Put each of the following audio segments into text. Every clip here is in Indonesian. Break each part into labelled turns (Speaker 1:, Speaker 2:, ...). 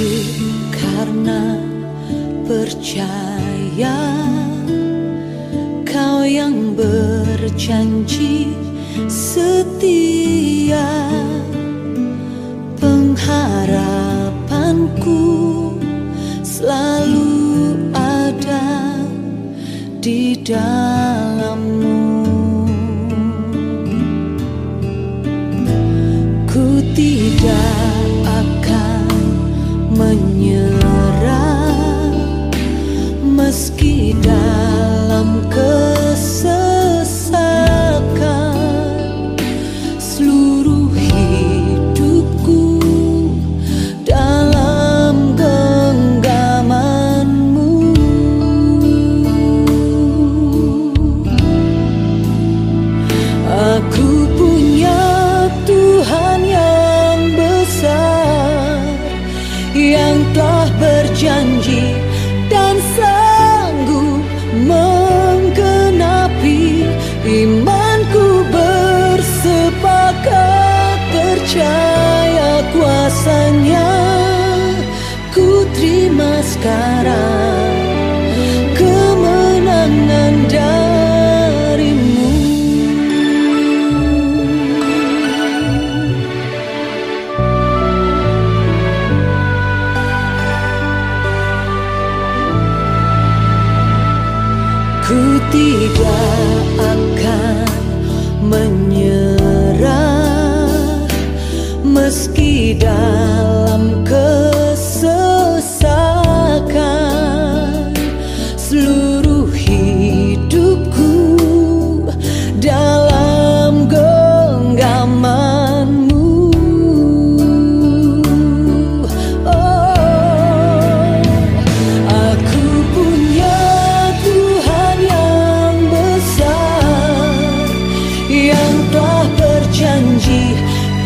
Speaker 1: hidup karena percaya. Kau yang berjanji setia, pengharapanku selalu ada di dalam-Mu. Ku tidak akan menyerah meski dalam kesesakan. Seluruh hidupku dalam genggaman-Mu. Aku punya Tuhan yang besar, yang telah berjanji dan sanggup menggenapi. Imanku bersepakat percaya kuasa-Nya. Ku terima sekarang kemenangan dari-Mu. Ku tidak akan menyerah meski dalam kesesakan. Seluruh hidupku dalam genggaman-Mu. Oh, aku punya Tuhan yang besar, yang telah berjanji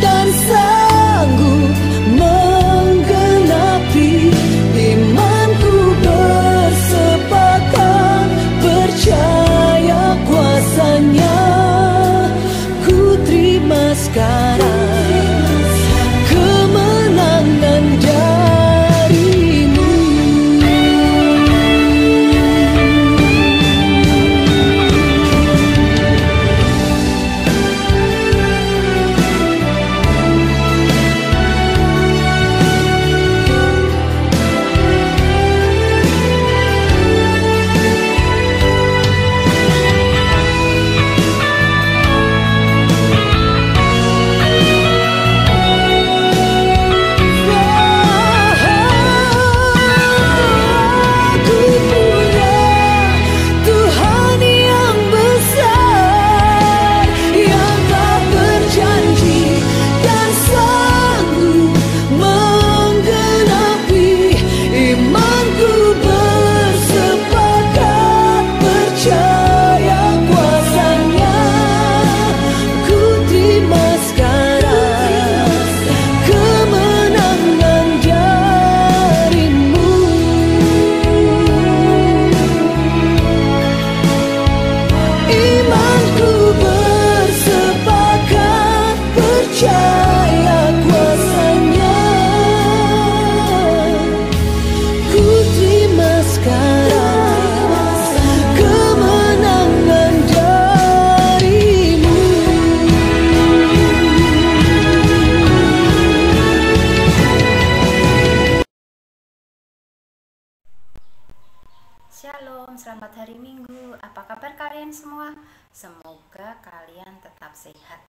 Speaker 1: dan sanggup menggenapi. Imanku bersepakat percaya kuasa-Nya. Ku terima sekarang kemenangan dari-Mu.
Speaker 2: Shalom, selamat hari Minggu. Apa kabar kalian semua? Semoga kalian tetap sehat.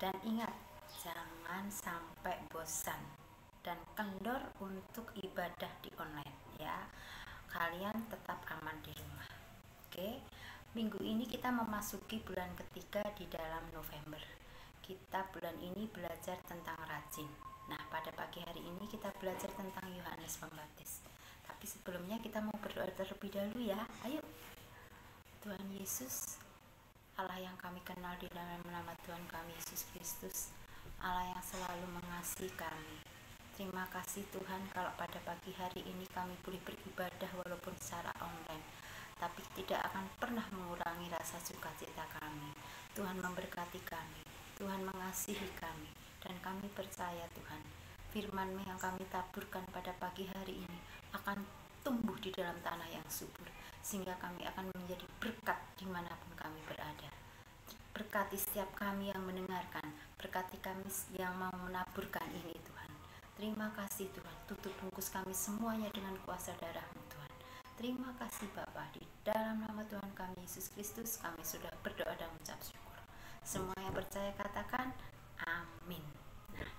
Speaker 2: Dan ingat, jangan sampai bosan dan kendor untuk ibadah di online ya. Kalian tetap aman di rumah. Oke. Minggu ini kita memasuki bulan ketiga di dalam November. Kita bulan ini belajar tentang rajin. Nah, pada pagi hari ini kita belajar tentang Yohanes Pembaptis. Tapi sebelumnya kita mau berdoa terlebih dahulu ya. Ayo. Tuhan Yesus, Allah yang kami kenal di dalam nama Tuhan kami Yesus Kristus, Allah yang selalu mengasihi kami. Terima kasih Tuhan kalau pada pagi hari ini kami boleh beribadah walaupun secara online, tapi tidak akan pernah mengurangi rasa sukacita kami. Tuhan memberkati kami, Tuhan mengasihi kami, dan kami percaya Tuhan, firman yang kami taburkan pada pagi hari ini akan tumbuh di dalam tanah yang subur, sehingga kami akan menjadi berkat dimanapun kami berada. Berkati setiap kami yang mendengarkan, berkati kami yang mau menaburkan ini Tuhan. Terima kasih Tuhan, tutup bungkus kami semuanya dengan kuasa darah-Mu Tuhan. Terima kasih Bapa, di dalam nama Tuhan kami Yesus Kristus kami sudah berdoa dan mengucap syukur. Semua yang percaya katakan amin. Nah,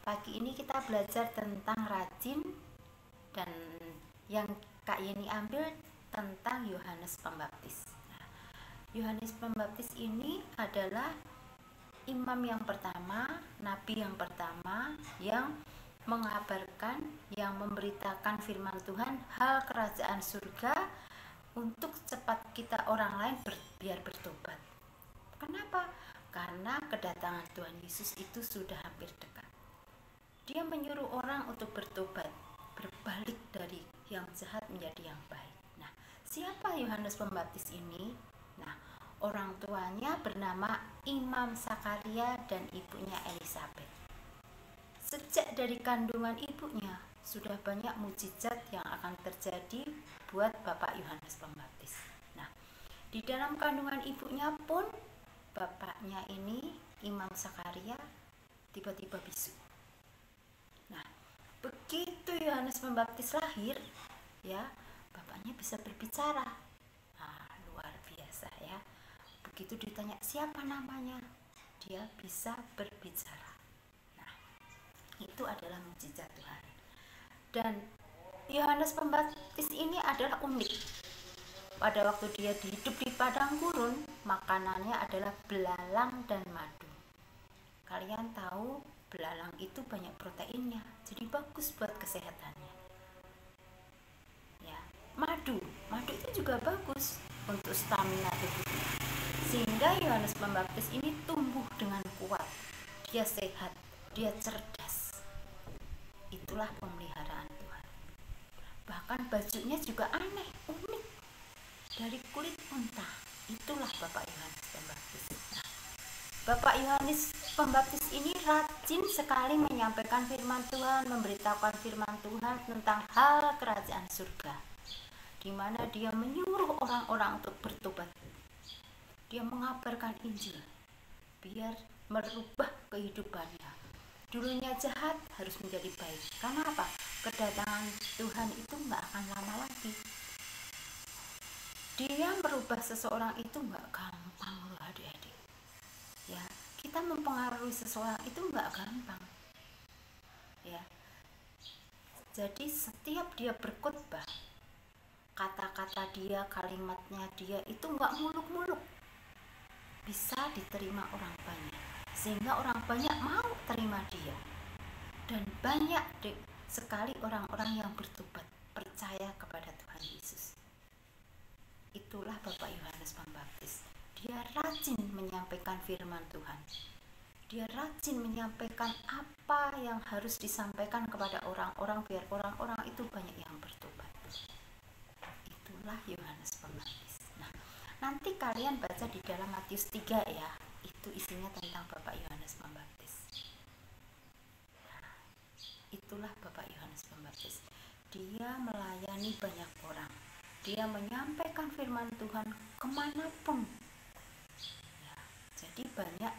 Speaker 2: pagi ini kita belajar tentang rajin, dan yang Kak Yeni ambil tentang Yohanes Pembaptis. Nah, Yohanes Pembaptis ini adalah imam yang pertama, nabi yang pertama yang mengabarkan, yang memberitakan firman Tuhan, hal kerajaan surga untuk cepat kita orang lain biar bertobat. Kenapa? Karena kedatangan Tuhan Yesus itu sudah hampir dekat. Dia menyuruh orang untuk bertobat, berbalik dari yang jahat menjadi yang baik. Nah, siapa Yohanes Pembaptis ini? Nah, orang tuanya bernama Imam Sakaria dan ibunya Elisabeth. Sejak dari kandungan ibunya sudah banyak mukjizat yang akan terjadi buat Bapak Yohanes Pembaptis. Nah, di dalam kandungan ibunya pun bapaknya ini Imam Sakaria tiba-tiba bisu. Nah, begitu Yohanes Pembaptis lahir, ya, bapaknya bisa berbicara. Nah, luar biasa ya. Begitu ditanya siapa namanya, dia bisa berbicara. Nah, itu adalah mukjizat Tuhan. Dan Yohanes Pembaptis ini adalah unik. Pada waktu dia hidup di padang gurun, makanannya adalah belalang dan madu. Kalian tahu belalang itu banyak proteinnya, jadi bagus buat kesehatannya. Ya, madu itu juga bagus untuk stamina tubuhnya. Sehingga Yohanes Pembaptis ini tumbuh dengan kuat. Dia sehat, dia cerdas. Itulah pemeliharaan Tuhan. Bahkan bajunya juga aneh, unik. Dari kulit unta. Itulah Bapak Yohanes Pembaptis. Nah, Bapak Yohanes Pembaptis ini rajin sekali menyampaikan firman Tuhan, memberitahukan firman Tuhan tentang hal kerajaan surga, di mana dia menyuruh orang-orang untuk bertobat. Dia mengabarkan Injil biar merubah kehidupannya. Dulunya jahat harus menjadi baik. Karena apa? Kedatangan Tuhan itu nggak akan lama lagi. Dia merubah seseorang itu nggak gampang loh adik-adik. Ya, kita mempengaruhi seseorang itu nggak gampang. Ya, jadi setiap dia berkhotbah, kata-kata dia, kalimatnya dia itu nggak muluk-muluk, bisa diterima orang banyak, sehingga orang banyak mau terima dia. Dan banyak sekali orang-orang yang bertobat, percaya kepada Tuhan Yesus. Itulah Bapak Yohanes Pembaptis. Dia rajin menyampaikan firman Tuhan. Dia rajin menyampaikan apa yang harus disampaikan kepada orang-orang biar orang-orang itu banyak yang bertobat. Itulah Yohanes Pembaptis. Nah, nanti kalian baca di dalam Matius 3 ya. Itu isinya tentang Bapak Yohanes Pembaptis. Nah, itulah Bapak Yohanes Pembaptis. Dia melayani banyak orang. Dia menyampaikan firman Tuhan kemanapun. Ya, jadi banyak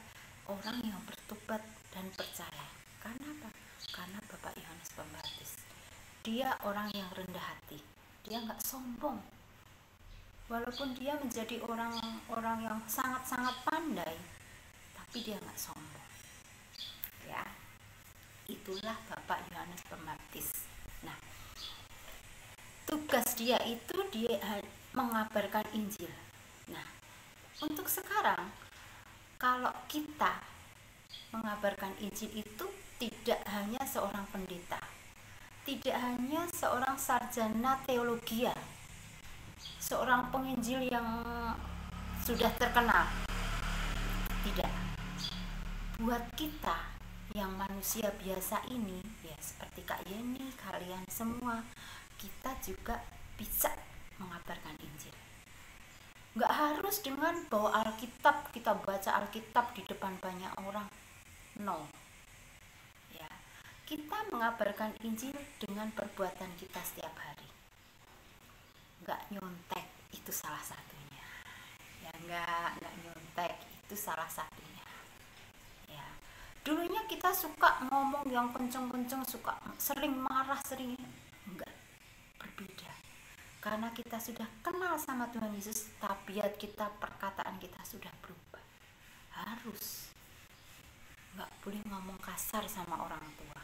Speaker 2: orang yang bertobat dan percaya. Karena apa? Karena Bapak Yohanes Pembaptis. Dia orang yang rendah hati. Dia nggak sombong. Walaupun dia menjadi orang yang sangat-sangat pandai, tapi dia nggak sombong. Ya, itulah Bapak Yohanes Pembaptis. Nah, tugas dia itu dia mengabarkan Injil. Nah, untuk sekarang kalau kita mengabarkan Injil itu tidak hanya seorang pendeta, tidak hanya seorang sarjana teologi, seorang penginjil yang sudah terkenal. Tidak. Buat kita yang manusia biasa ini, ya seperti Kak Yeni, kalian semua, kita juga bisa mengabarkan Injil. Nggak harus dengan bawa Alkitab, kita baca Alkitab di depan banyak orang. No. Ya, Kita mengabarkan Injil dengan perbuatan kita setiap hari. Nggak nyontek, itu salah satunya. Ya nggak nyontek, itu salah satunya. Ya, dulunya kita suka ngomong yang kenceng-kenceng, suka sering marah, sering enggak, berbeda. Karena kita sudah kenal sama Tuhan Yesus, tabiat kita, perkataan kita sudah berubah. Harus nggak boleh ngomong kasar sama orang tua,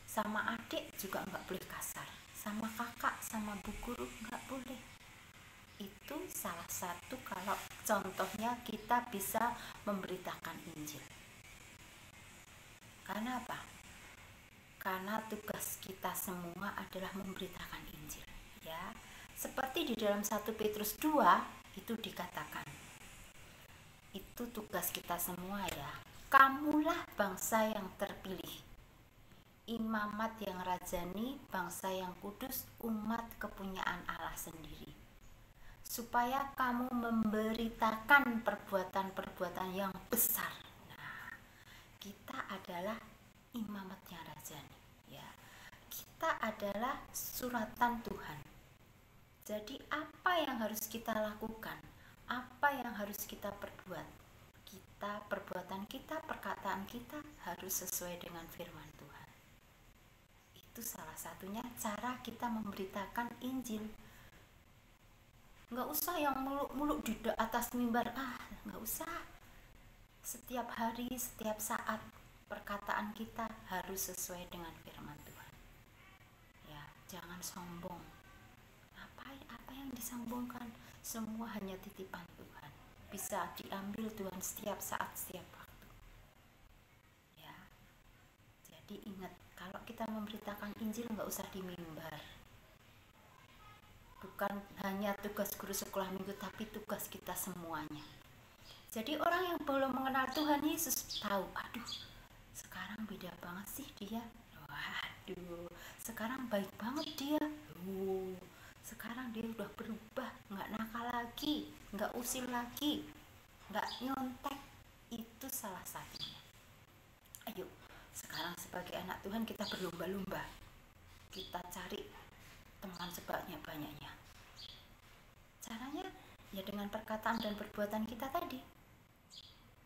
Speaker 2: sama adik juga nggak boleh kasar, sama kakak, sama bu guru nggak boleh. Itu salah satu kalau contohnya kita bisa memberitakan Injil. Karena apa? Karena tugas kita semua adalah memberitakan Injil, ya. Seperti di dalam 1 Petrus 2 itu dikatakan, itu tugas kita semua, ya. Kamulah bangsa yang terpilih, imamat yang rajani, bangsa yang kudus, umat kepunyaan Allah sendiri, supaya kamu memberitakan perbuatan-perbuatan yang besar. Nah, kita adalah imamat yang rajani, ya. Kita adalah suratan Tuhan. Jadi apa yang harus kita lakukan? Apa yang harus kita perbuat? Perbuatan kita, perkataan kita harus sesuai dengan firman Tuhan. Itu salah satunya cara kita memberitakan Injil. Nggak usah yang muluk-muluk di atas mimbar, nggak usah. Setiap hari, setiap saat, perkataan kita harus sesuai dengan firman Tuhan. Ya, jangan sombong. Apa yang disombongkan? Semua hanya titipan Tuhan. Bisa diambil Tuhan setiap saat, setiap waktu. Ya, jadi ingat, kalau kita memberitakan Injil nggak usah di mimbar. Bukan hanya tugas guru sekolah minggu, tapi tugas kita semuanya. Jadi orang yang belum mengenal Tuhan Yesus tahu, aduh, sekarang beda banget sih dia. Waduh, sekarang baik banget dia. Sekarang dia udah berubah, nggak nakal lagi, nggak usil lagi, nggak nyontek. Itu salah satunya. Ayo, sekarang sebagai anak Tuhan kita berlomba-lomba. Kita cari teman sebanyak-banyaknya. Caranya ya dengan perkataan dan perbuatan kita tadi.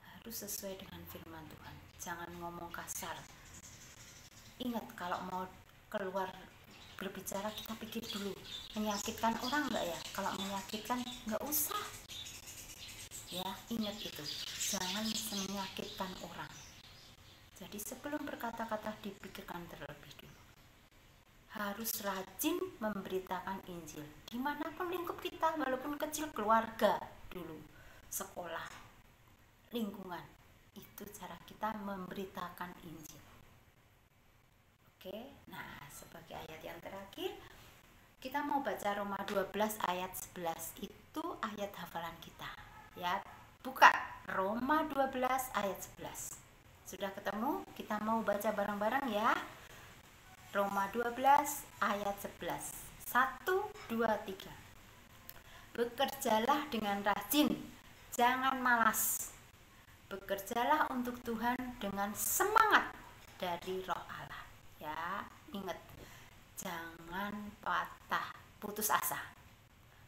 Speaker 2: Harus sesuai dengan firman Tuhan. Jangan ngomong kasar. Ingat, kalau mau keluar berbicara kita pikir dulu, menyakitkan orang enggak ya? Kalau menyakitkan enggak usah, ya. Ingat itu, jangan menyakitkan orang. Jadi sebelum berkata-kata dipikirkan terlebih dulu. Harus rajin memberitakan Injil dimanapun lingkup kita, walaupun kecil, keluarga dulu, sekolah, lingkungan. Itu cara kita memberitakan Injil. Oke, nah sebagai ayat yang terakhir kita mau baca Roma 12 ayat 11. Itu ayat hafalan kita, ya. Buka Roma 12 ayat 11. Sudah ketemu? Kita mau baca bareng-bareng, ya. Roma 12 ayat 11. 1, 2, 3. Bekerjalah dengan rajin, jangan malas. Bekerjalah untuk Tuhan dengan semangat dari Roh Allah. Ya, ingat, jangan putus asa.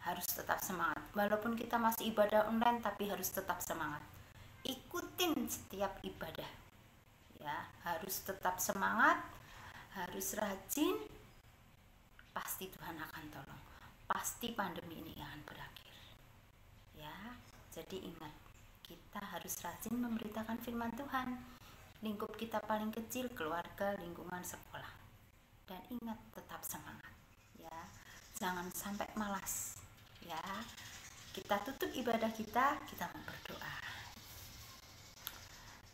Speaker 2: Harus tetap semangat. Walaupun kita masih ibadah online, tapi harus tetap semangat. Ikutin setiap ibadah. Ya, harus tetap semangat, harus rajin. Pasti Tuhan akan tolong. Pasti pandemi ini akan berakhir. Ya, jadi ingat, kita harus rajin memberitakan firman Tuhan. Lingkup kita paling kecil, keluarga, lingkungan, sekolah. Dan ingat, tetap semangat, ya. Jangan sampai malas, ya. Kita tutup ibadah kita mau berdoa.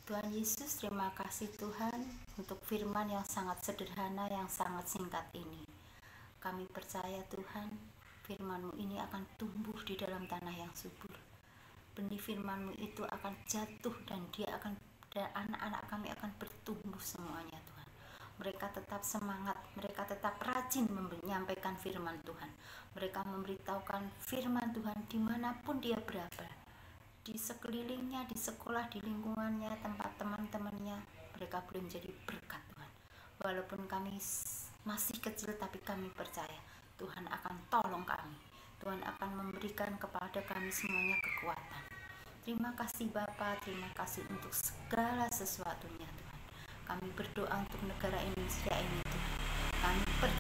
Speaker 2: Tuhan Yesus, terima kasih Tuhan untuk firman yang sangat sederhana, yang sangat singkat ini. Kami percaya Tuhan, firman-Mu ini akan tumbuh di dalam tanah yang subur. Benih firman-Mu itu akan jatuh dan anak-anak kami akan bertumbuh semuanya Tuhan. Mereka tetap semangat, mereka tetap rajin menyampaikan firman Tuhan. Mereka memberitahukan firman Tuhan dimanapun dia berada, di sekelilingnya, di sekolah, di lingkungannya, tempat teman-temannya. Mereka boleh menjadi berkat Tuhan. Walaupun kami masih kecil, tapi kami percaya Tuhan akan tolong kami. Tuhan akan memberikan kepada kami semuanya kekuatan. Terima kasih Bapa, terima kasih untuk segala sesuatunya Tuhan. Kami berdoa untuk negara Indonesia ini Tuhan. Kami percaya